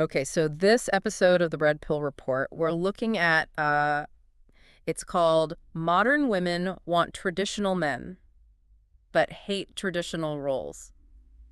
Okay, so this episode of the Red Pill Report, we're looking at, it's called Modern Women Want Traditional Men, but Hate Traditional Roles.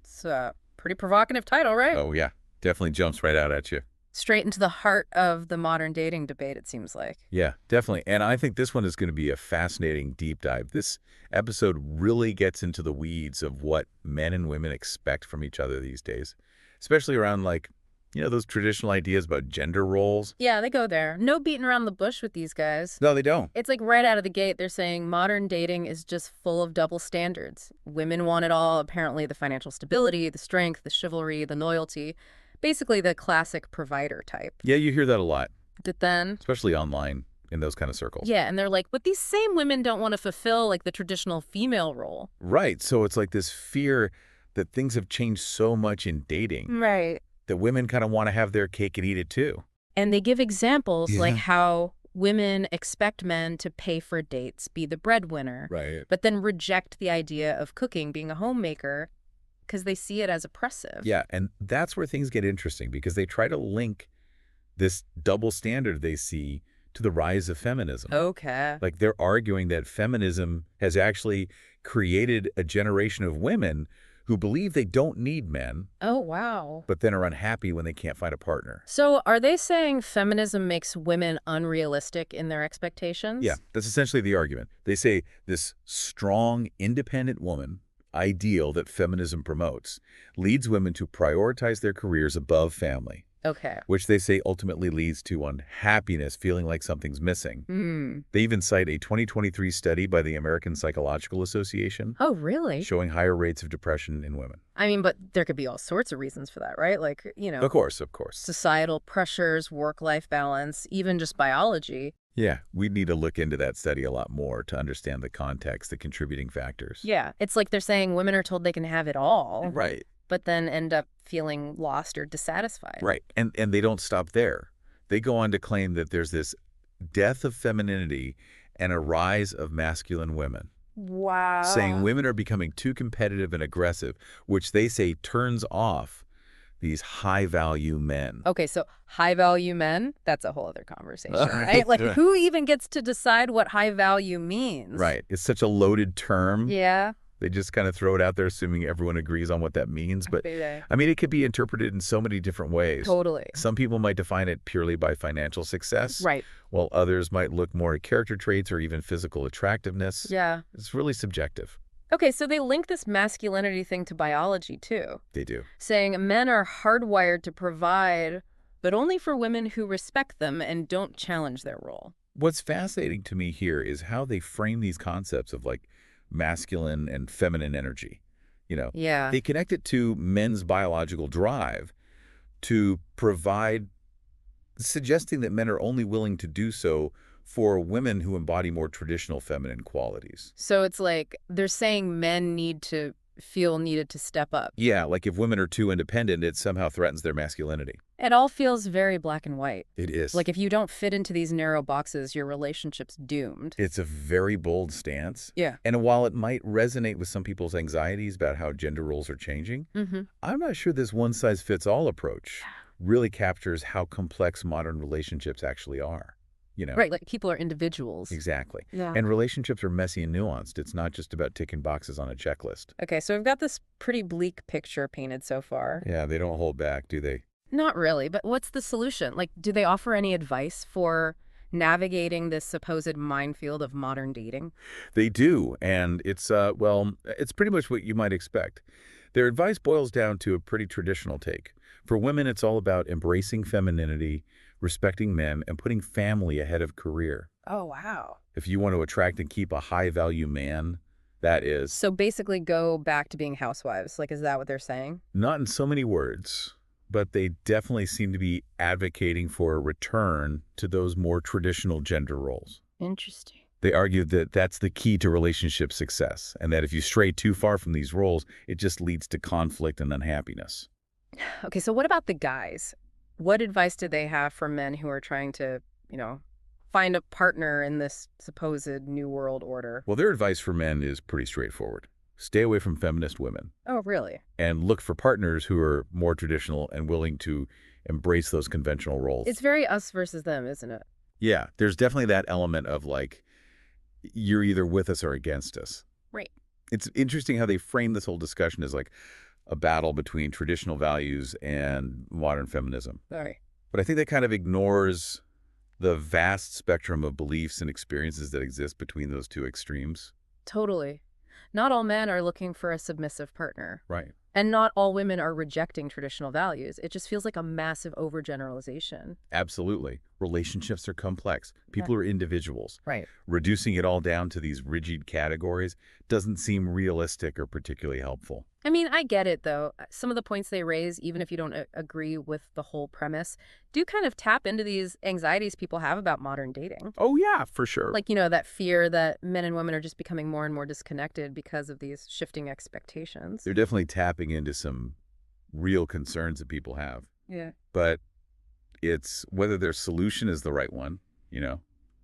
It's a pretty provocative title, right? Oh, yeah. Definitely jumps right out at you. Straight into the heart of the modern dating debate, it seems like. Yeah, definitely. And I think this one is going to be a fascinating deep dive. This episode really gets into the weeds of what men and women expect from each other these days, especially around, like, those traditional ideas about gender roles. Yeah, they go there. No beating around the bush with these guys. No, they don't. It's like right out of the gate, they're saying modern dating is just full of double standards. Women want it all, apparently the financial stability, the strength, the chivalry, the loyalty. Basically the classic provider type. Yeah, you hear that a lot, But then, especially online in those kind of circles. yeah, and they're like, but these same women don't want to fulfill like the traditional female role. Right. So it's like this fear that things have changed so much in dating Right. that women kind of want to have their cake and eat it too. And they give examples like Yeah. how women expect men to pay for dates, be the breadwinner, Right. but then reject the idea of cooking, being a homemaker, because they see it as oppressive. Yeah, and that's where things get interesting because they try to link this double standard they see to the rise of feminism. Okay. Like they're arguing that feminism has actually created a generation of women who believe they don't need men, Oh, wow. but then are unhappy when they can't find a partner. So are they saying feminism makes women unrealistic in their expectations? Yeah, that's essentially the argument. They say this strong, independent woman ideal that feminism promotes leads women to prioritize their careers above family, Okay. which they say ultimately leads to unhappiness, feeling like something's missing. Hmm. They even cite a 2023 study by the American Psychological Association Oh, really? showing higher rates of depression in women. I mean, but there could be all sorts of reasons for that, right? Like, Of course, of course. societal pressures, work-life balance, even just biology. Yeah, we need to look into that study a lot more to understand the context, the contributing factors. Yeah. It's like they're saying women are told they can have it all, Right, but then end up feeling lost or dissatisfied. right. And they don't stop there. They go on to claim that there's this death of femininity and a rise of masculine women, Wow. saying women are becoming too competitive and aggressive, which they say turns off these high-value men. Okay, so high-value men, that's a whole other conversation, Right. right? Like, who even gets to decide what high-value means? Right. It's such a loaded term. Yeah. They just kind of throw it out there, assuming everyone agrees on what that means. But, Baby. I mean, it could be interpreted in so many different ways. Totally. Some people might define it purely by financial success, Right. while others might look more at character traits or even physical attractiveness. Yeah. It's really subjective. Okay, so they link this masculinity thing to biology, too, They do. saying men are hardwired to provide, but only for women who respect them and don't challenge their role. What's fascinating to me here is how they frame these concepts of like masculine and feminine energy. Yeah. They connect it to men's biological drive to provide, suggesting that men are only willing to do so for women who embody more traditional feminine qualities. So it's like they're saying men need to feel needed to step up. Yeah, like if women are too independent, it somehow threatens their masculinity. It all feels very black and white. It is. Like if you don't fit into these narrow boxes, your relationship's doomed. It's a very bold stance. Yeah. And while it might resonate with some people's anxieties about how gender roles are changing, Mm-hmm. I'm not sure this one-size-fits-all approach really captures how complex modern relationships actually are. Right, like people are individuals. Exactly. Yeah. And relationships are messy and nuanced. It's not just about ticking boxes on a checklist. Okay, so we've got this pretty bleak picture painted so far. Yeah, they don't hold back, do they? Not really, but what's the solution? Like, do they offer any advice for navigating this supposed minefield of modern dating? They do, and it's it's pretty much what you might expect. Their advice boils down to a pretty traditional take. For women, it's all about embracing femininity, respecting men, and putting family ahead of career. Oh, wow. If you want to attract and keep a high-value man, that is, So basically go back to being housewives. Like, is that what they're saying? not in so many words, but they definitely seem to be advocating for a return to those more traditional gender roles. Interesting. They argue that that's the key to relationship success, and that if you stray too far from these roles, it just leads to conflict and unhappiness. Okay, so what about the guys? What advice do they have for men who are trying to, find a partner in this supposed new world order? Well, their advice for men is pretty straightforward. Stay away from feminist women Oh, really? and look for partners who are more traditional and willing to embrace those conventional roles. It's very us versus them, isn't it? Yeah, there's definitely that element of like, you're either with us or against us. Right. It's interesting how they frame this whole discussion as like a battle between traditional values and modern feminism. Sorry. But I think that kind of ignores the vast spectrum of beliefs and experiences that exist between those two extremes. Totally. Not all men are looking for a submissive partner. Right. And not all women are rejecting traditional values. It just feels like a massive overgeneralization. Absolutely. Relationships are complex. People are individuals. Right. Reducing it all down to these rigid categories doesn't seem realistic or particularly helpful. I mean, I get it, though. Some of the points they raise, even if you don't agree with the whole premise, do kind of tap into these anxieties people have about modern dating. Oh, yeah, for sure. Like, that fear that men and women are just becoming more and more disconnected because of these shifting expectations. They're definitely tapping into some real concerns that people have. Yeah. But it's whether their solution is the right one,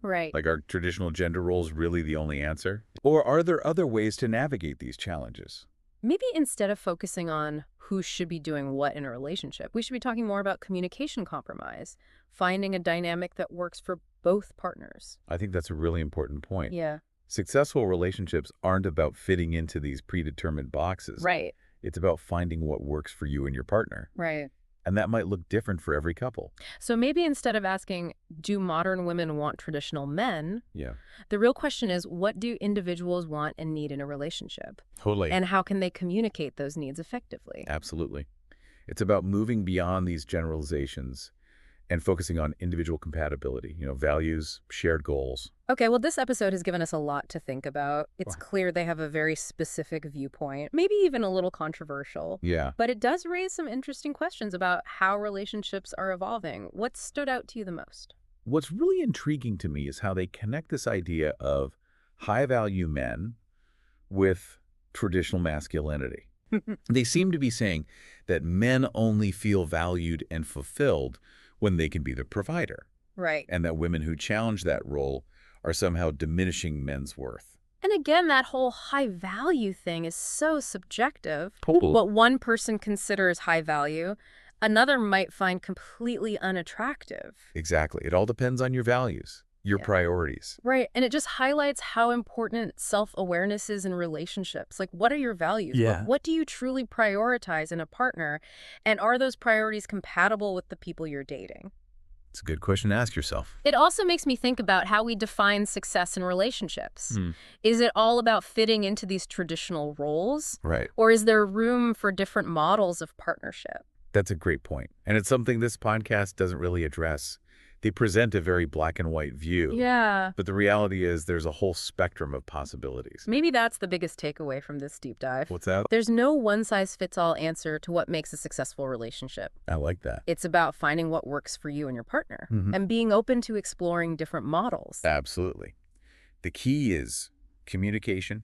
Right. Like, are traditional gender roles really the only answer? Or are there other ways to navigate these challenges? Maybe instead of focusing on who should be doing what in a relationship, we should be talking more about communication compromise, finding a dynamic that works for both partners. I think that's a really important point. Yeah. Successful relationships aren't about fitting into these predetermined boxes. Right. It's about finding what works for you and your partner. Right. And that might look different for every couple. So maybe instead of asking, do modern women want traditional men? Yeah. The real question is, what do individuals want and need in a relationship? Totally. And how can they communicate those needs effectively? Absolutely. It's about moving beyond these generalizations and focusing on individual compatibility, values, shared goals. Okay, well, this episode has given us a lot to think about. It's Wow. clear they have a very specific viewpoint, maybe even a little controversial. Yeah. But it does raise some interesting questions about how relationships are evolving. What stood out to you the most? What's really intriguing to me is how they connect this idea of high-value men with traditional masculinity. They seem to be saying that men only feel valued and fulfilled when they can be the provider, Right. and that women who challenge that role are somehow diminishing men's worth. And again, that whole high value thing is so subjective. Total. What one person considers high value, another might find completely unattractive. Exactly. It all depends on your values, your Yeah. priorities. Right. And it just highlights how important self-awareness is in relationships. Like, what are your values? Yeah. What do you truly prioritize in a partner? And are those priorities compatible with the people you're dating? It's a good question to ask yourself. It also makes me think about how we define success in relationships. Hmm. Is it all about fitting into these traditional roles? Right. Or is there room for different models of partnership? That's a great point. And it's something this podcast doesn't really address. They present a very black and white view. Yeah. But the reality is there's a whole spectrum of possibilities. Maybe that's the biggest takeaway from this deep dive. What's that? There's no one-size-fits-all answer to what makes a successful relationship. I like that. It's about finding what works for you and your partner Mhm. and being open to exploring different models. Absolutely. The key is communication,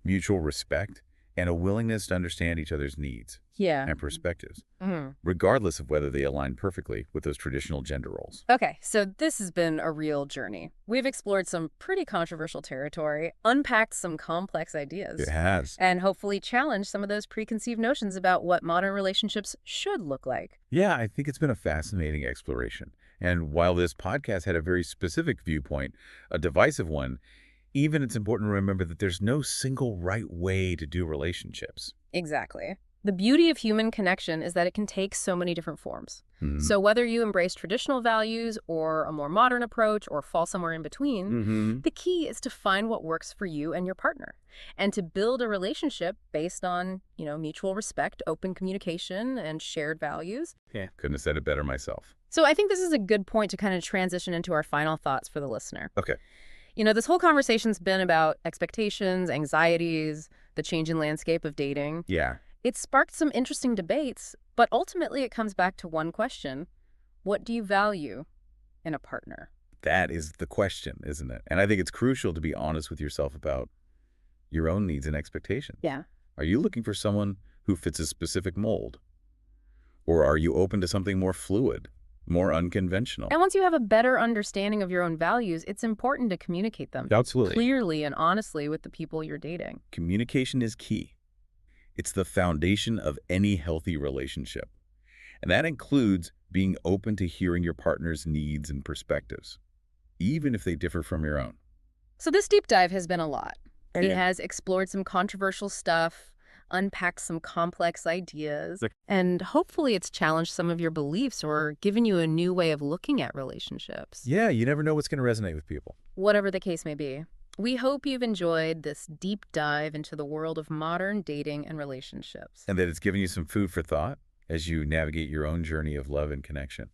mutual respect, and a willingness to understand each other's needs Yeah. and perspectives, Mhm. regardless of whether they align perfectly with those traditional gender roles. Okay, so this has been a real journey. We've explored some pretty controversial territory, unpacked some complex ideas, It has. and hopefully challenged some of those preconceived notions about what modern relationships should look like. Yeah, I think it's been a fascinating exploration. And while this podcast had a very specific viewpoint, a divisive one, even it's important to remember that there's no single right way to do relationships. Exactly. The beauty of human connection is that it can take so many different forms. Mhm. So whether you embrace traditional values or a more modern approach or fall somewhere in between, Mhm. the key is to find what works for you and your partner and to build a relationship based on, mutual respect, open communication, and shared values. Yeah. Couldn't have said it better myself. So I think this is a good point to kind of transition into our final thoughts for the listener. Okay. This whole conversation's been about expectations, anxieties, the changing landscape of dating. Yeah. It sparked some interesting debates, but ultimately it comes back to one question. What do you value in a partner? That is the question, isn't it? And I think it's crucial to be honest with yourself about your own needs and expectations. Yeah. Are you looking for someone who fits a specific mold? Or are you open to something more fluid, more unconventional? And once you have a better understanding of your own values, it's important to communicate them Absolutely. clearly and honestly with the people you're dating. Communication is key. It's the foundation of any healthy relationship. And that includes being open to hearing your partner's needs and perspectives, even if they differ from your own. So this deep dive has been a lot. It Yeah. has explored some controversial stuff, unpacked some complex ideas, and hopefully it's challenged some of your beliefs or given you a new way of looking at relationships, Yeah, you never know what's going to resonate with people. whatever the case may be. We hope you've enjoyed this deep dive into the world of modern dating and relationships. And that it's given you some food for thought as you navigate your own journey of love and connection.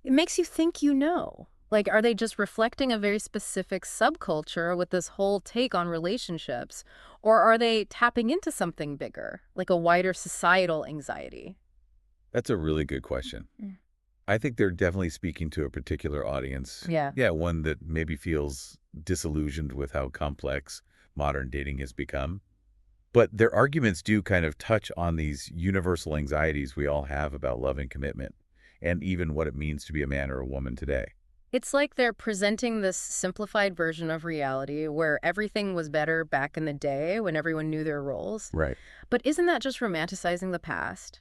It makes you think you know. Like, are they just reflecting a very specific subculture with this whole take on relationships? Or are they tapping into something bigger, like a wider societal anxiety? That's a really good question. Mm. I think they're definitely speaking to a particular audience. Yeah. Yeah, one that maybe feels disillusioned with how complex modern dating has become. But their arguments do kind of touch on these universal anxieties we all have about love and commitment, and even what it means to be a man or a woman today. It's like they're presenting this simplified version of reality where everything was better back in the day when everyone knew their roles. Right. But isn't that just romanticizing the past?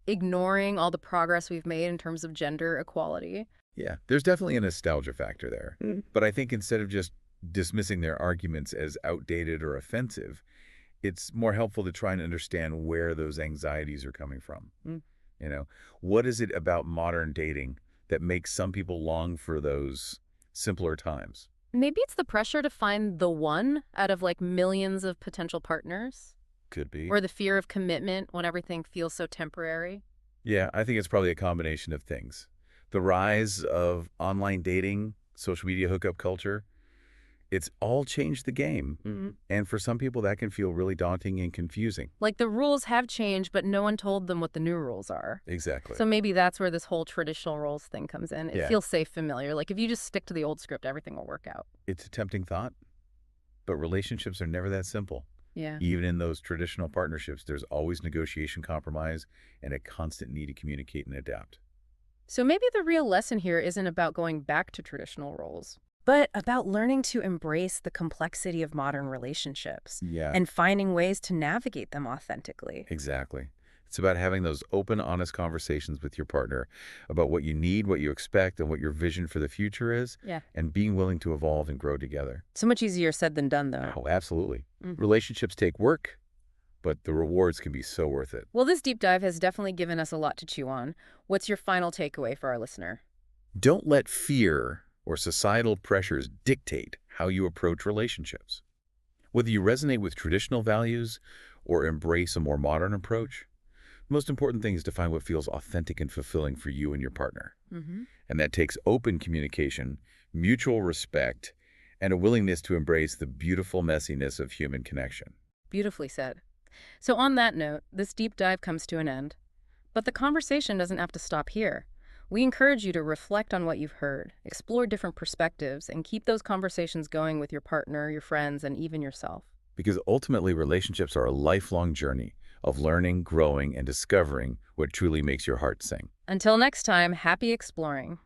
Ignoring all the progress we've made in terms of gender equality? Yeah, there's definitely a nostalgia factor there. Mm. But I think instead of just dismissing their arguments as outdated or offensive, it's more helpful to try and understand where those anxieties are coming from. Mm. You know, what is it about modern dating that makes some people long for those simpler times? Maybe it's the pressure to find the one out of like millions of potential partners, Could be. or the fear of commitment when everything feels so temporary. Yeah, I think it's probably a combination of things. The rise of online dating, social media hookup culture, it's all changed the game. Mhm. And for some people, that can feel really daunting and confusing. Like the rules have changed, but no one told them what the new rules are. Exactly. So maybe that's where this whole traditional roles thing comes in. It Yeah. feels safe, familiar. Like if you just stick to the old script, everything will work out. It's a tempting thought, but relationships are never that simple. Yeah. Even in those traditional partnerships, there's always negotiation, compromise, and a constant need to communicate and adapt. So maybe the real lesson here isn't about going back to traditional roles, but about learning to embrace the complexity of modern relationships Yeah, and finding ways to navigate them authentically. exactly. It's about having those open, honest conversations with your partner about what you need, what you expect, and what your vision for the future is, Yeah. and being willing to evolve and grow together. So much easier said than done, though. Oh, absolutely. Mm. Relationships take work, but the rewards can be so worth it. Well, this deep dive has definitely given us a lot to chew on. What's your final takeaway for our listener? Don't let fear or societal pressures dictate how you approach relationships. Whether you resonate with traditional values or embrace a more modern approach, the most important thing is to find what feels authentic and fulfilling for you and your partner. Mm-hmm. And that takes open communication, mutual respect, and a willingness to embrace the beautiful messiness of human connection. Beautifully said. So on that note, this deep dive comes to an end. But the conversation doesn't have to stop here. We encourage you to reflect on what you've heard, explore different perspectives, and keep those conversations going with your partner, your friends, and even yourself. Because ultimately, relationships are a lifelong journey of learning, growing, and discovering what truly makes your heart sing. Until next time, happy exploring.